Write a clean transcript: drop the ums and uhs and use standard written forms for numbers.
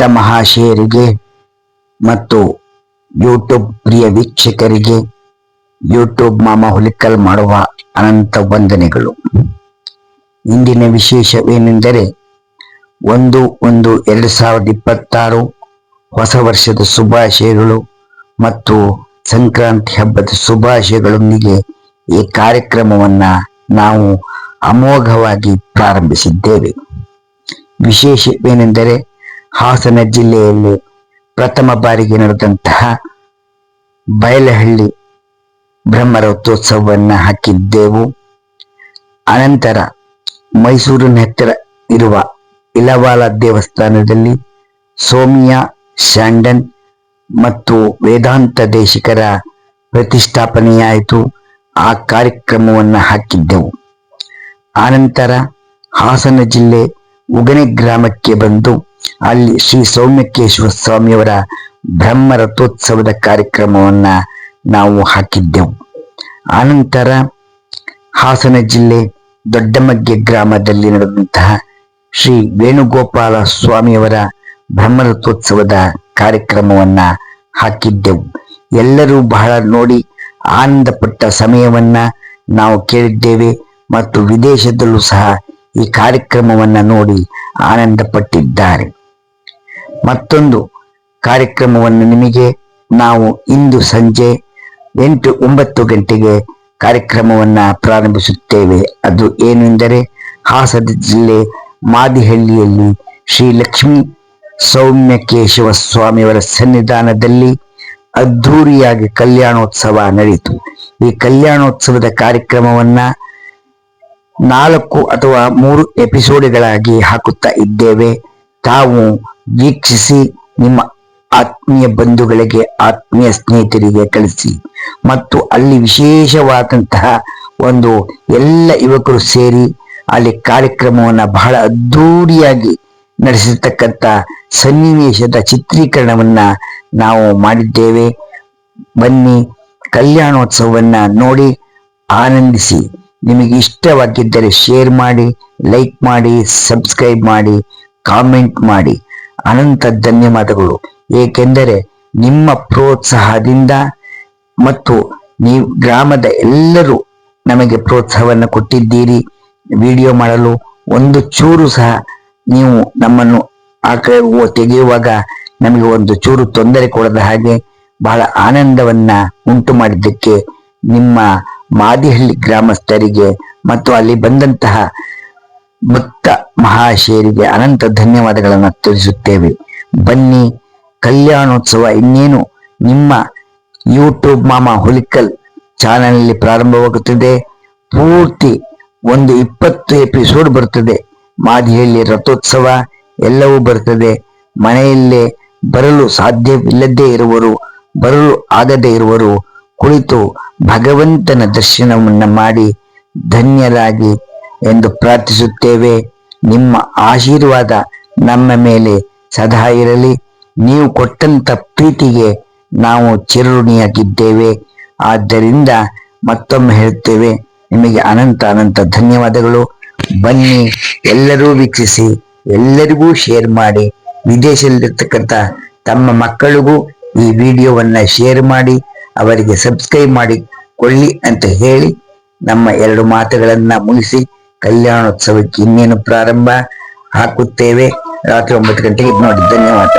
ರಾಷ್ಟ್ರ ಮಹಾಶಯರಿಗೆ ಮತ್ತು ಯೂಟ್ಯೂಬ್ ಪ್ರಿಯ ವೀಕ್ಷಕರಿಗೆ ಯೂಟ್ಯೂಬ್ ಮಾಮ ಹುಲಿಕಲ್ ಮಾಡುವ ಅನಂತ ವಂದನೆಗಳು. ಇಂದಿನ ವಿಶೇಷವೇನೆಂದರೆ 1/1/2026 ಹೊಸ ವರ್ಷದ ಶುಭಾಶಯಗಳು ಮತ್ತು ಸಂಕ್ರಾಂತಿ ಹಬ್ಬದ ಶುಭಾಶಯಗಳೊಂದಿಗೆ ಈ ಕಾರ್ಯಕ್ರಮವನ್ನ ನಾವು ಅಮೋಘವಾಗಿ ಪ್ರಾರಂಭಿಸಿದ್ದೇವೆ. ವಿಶೇಷವೇನೆಂದರೆ ಹಾಸನ ಜಿಲ್ಲೆಯಲ್ಲಿ ಪ್ರಥಮ ಬಾರಿಗೆ ನಡೆದಂತಹ ಬಯಲಹಳ್ಳಿ ಬ್ರಹ್ಮರಥೋತ್ಸವವನ್ನು ಹಾಕಿದ್ದೆವು. ಅನಂತರ ಮೈಸೂರಿನ ಹತ್ತಿರ ಇರುವ ಇಲವಾಲ ದೇವಸ್ಥಾನದಲ್ಲಿ ಸೌಮ್ಯ ಸ್ಯಾಂಡನ್ ಮತ್ತು ವೇದಾಂತ ದೇಶಿಕರ ಪ್ರತಿಷ್ಠಾಪನೆಯಾಯಿತು. ಆ ಕಾರ್ಯಕ್ರಮವನ್ನು ಹಾಕಿದ್ದೆವು. ಆನಂತರ ಹಾಸನ ಜಿಲ್ಲೆ ಉಗನೆ ಗ್ರಾಮಕ್ಕೆ ಬಂದು ಅಲ್ಲಿ ಶ್ರೀ ಸೌಮ್ಯಕೇಶ್ವರ ಸ್ವಾಮಿಯವರ ಬ್ರಹ್ಮ ರಥೋತ್ಸವದ ಕಾರ್ಯಕ್ರಮವನ್ನ ನಾವು ಹಾಕಿದ್ದೆವು. ಆನಂತರ ಹಾಸನ ಜಿಲ್ಲೆ ದೊಡ್ಡಮಗ್ಗೆ ಗ್ರಾಮದಲ್ಲಿ ನಡೆದಂತಹ ಶ್ರೀ ವೇಣುಗೋಪಾಲ ಸ್ವಾಮಿಯವರ ಬ್ರಹ್ಮ ರಥೋತ್ಸವದ ಕಾರ್ಯಕ್ರಮವನ್ನ ಹಾಕಿದ್ದೆವು. ಎಲ್ಲರೂ ಬಹಳ ನೋಡಿ ಆನಂದಪಟ್ಟ ಸಮಯವನ್ನ ನಾವು ಕೇಳಿದ್ದೇವೆ ಮತ್ತು ವಿದೇಶದಲ್ಲೂ ಸಹ ಈ ಕಾರ್ಯಕ್ರಮವನ್ನ ನೋಡಿ ಆನಂದ ಪಟ್ಟಿದ್ದಾರೆ. ಮತ್ತೊಂದು ಕಾರ್ಯಕ್ರಮವನ್ನು ನಿಮಗೆ ನಾವು ಇಂದು ಸಂಜೆ 8-9 ಗಂಟೆಗೆ ಕಾರ್ಯಕ್ರಮವನ್ನ ಪ್ರಾರಂಭಿಸುತ್ತೇವೆ. ಅದು ಏನೆಂದರೆ ಹಾಸನ ಜಿಲ್ಲೆ ಮಾದಿಹಳ್ಳಿಯಲ್ಲಿ ಶ್ರೀ ಲಕ್ಷ್ಮೀ ಸೌಮ್ಯಕೇಶವ ಸ್ವಾಮಿಯವರ ಸನ್ನಿಧಾನದಲ್ಲಿ ಅದ್ಧೂರಿಯಾಗಿ ಕಲ್ಯಾಣೋತ್ಸವ ನಡೆಯಿತು. ಈ ಕಲ್ಯಾಣೋತ್ಸವದ ಕಾರ್ಯಕ್ರಮವನ್ನ 4 ಅಥವಾ 3 ಎಪಿಸೋಡ್ಗಳಾಗಿ ಹಾಕುತ್ತಾ ಇದ್ದೇವೆ. ತಾವು ವೀಕ್ಷಿಸಿ ನಿಮ್ಮ ಆತ್ಮೀಯ ಬಂಧುಗಳಿಗೆ, ಆತ್ಮೀಯ ಸ್ನೇಹಿತರಿಗೆ ಕಳಿಸಿ. ಮತ್ತು ಅಲ್ಲಿ ವಿಶೇಷವಾದಂತಹ ಒಂದು ಎಲ್ಲ ಯುವಕರು ಸೇರಿ ಅಲ್ಲಿ ಕಾರ್ಯಕ್ರಮವನ್ನ ಬಹಳ ಅದ್ಧೂರಿಯಾಗಿ ನಡೆಸಿರ್ತಕ್ಕಂಥ ಸನ್ನಿವೇಶದ ಚಿತ್ರೀಕರಣವನ್ನ ನಾವು ಮಾಡಿದ್ದೇವೆ. ಬನ್ನಿ, ಕಲ್ಯಾಣೋತ್ಸವವನ್ನ ನೋಡಿ ಆನಂದಿಸಿ. ನಿಮಗೆ ಇಷ್ಟವಾಗಿದ್ದರೆ ಶೇರ್ ಮಾಡಿ, ಲೈಕ್ ಮಾಡಿ, ಸಬ್ಸ್ಕ್ರೈಬ್ ಮಾಡಿ, ಕಾಮೆಂಟ್ ಮಾಡಿ. ಅನಂತ ಧನ್ಯವಾದಗಳು. ಏಕೆಂದರೆ ನಿಮ್ಮ ಪ್ರೋತ್ಸಾಹದಿಂದ ಮತ್ತು ನೀವು ಗ್ರಾಮದ ಎಲ್ಲರೂ ನಮಗೆ ಪ್ರೋತ್ಸಾಹವನ್ನು ಕೊಟ್ಟಿದ್ದೀರಿ. ವಿಡಿಯೋ ಮಾಡಲು ಒಂದು ಚೂರು ಸಹ ನೀವು ನಮ್ಮನ್ನು ತೆಗೆಯುವಾಗ ನಮಗೆ ಒಂದು ಚೂರು ತೊಂದರೆ ಕೊಡದ ಹಾಗೆ ಬಹಳ ಆನಂದವನ್ನ ಉಂಟು ಮಾಡಿದ್ದಕ್ಕೆ ನಿಮ್ಮ ಮಾದಿಹಳ್ಳಿ ಗ್ರಾಮಸ್ಥರಿಗೆ ಮತ್ತು ಅಲ್ಲಿ ಬಂದಂತಹ ಭಕ್ತ ಮಹಾಶಯರಿಗೆ ಅನಂತ ಧನ್ಯವಾದಗಳನ್ನು ತಿಳಿಸುತ್ತೇವೆ. ಬನ್ನಿ, ಕಲ್ಯಾಣೋತ್ಸವ ಇನ್ನೇನು ನಿಮ್ಮ ಯೂಟ್ಯೂಬ್ ಮಾಮ ಹುಲಿಕಲ್ ಚಾನಲ್ನಲ್ಲಿ ಪ್ರಾರಂಭವಾಗುತ್ತದೆ. ಪೂರ್ತಿ ಒಂದು 20 ಎಪಿಸೋಡ್ ಬರ್ತದೆ. ಮಾದಿಹಳ್ಳಿ ರಥೋತ್ಸವ ಎಲ್ಲವೂ ಬರ್ತದೆ. ಮನೆಯಲ್ಲೇ ಬರಲು ಸಾಧ್ಯವಿಲ್ಲದೆ ಇರುವರು, ಬರಲು ಆಗದೇ ಇರುವರು ಕುಳಿತು ಭಗವಂತನ ದರ್ಶನವನ್ನ ಮಾಡಿ ಧನ್ಯರಾಗಿ ಎಂದು ಪ್ರಾರ್ಥಿಸುತ್ತೇವೆ. ನಿಮ್ಮ ಆಶೀರ್ವಾದ ನಮ್ಮ ಮೇಲೆ ಸದಾ ಇರಲಿ. ನೀವು ಕೊಟ್ಟಂತ ಪ್ರೀತಿಗೆ ನಾವು ಚಿರಋಣಿಯಾಗಿದ್ದೇವೆ. ಆದ್ದರಿಂದ ಮತ್ತೊಮ್ಮೆ ಹೇಳುತ್ತೇವೆ, ನಿಮಗೆ ಅನಂತ ಅನಂತ ಧನ್ಯವಾದಗಳು. ಬನ್ನಿ, ಎಲ್ಲರೂ ವೀಕ್ಷಿಸಿ, ಎಲ್ಲರಿಗೂ ಶೇರ್ ಮಾಡಿ. ವಿದೇಶದಲ್ಲಿರ್ತಕ್ಕಂಥ ತಮ್ಮ ಮಕ್ಕಳಿಗೂ ಈ ವಿಡಿಯೋವನ್ನ ಶೇರ್ ಮಾಡಿ, ಅವರಿಗೆ ಸಬ್ಸ್ಕ್ರೈಬ್ ಮಾಡಿಕೊಳ್ಳಿ ಅಂತ ಹೇಳಿ ನಮ್ಮ 2 ಮಾತುಗಳನ್ನ ಮುಗಿಸಿ ಕಲ್ಯಾಣೋತ್ಸವಕ್ಕೆ ಇನ್ನೇನು ಪ್ರಾರಂಭ ಹಾಕುತ್ತೇವೆ. ರಾತ್ರಿ 9 ಗಂಟೆಗೆ ನೋಡಿ. ಧನ್ಯವಾದ.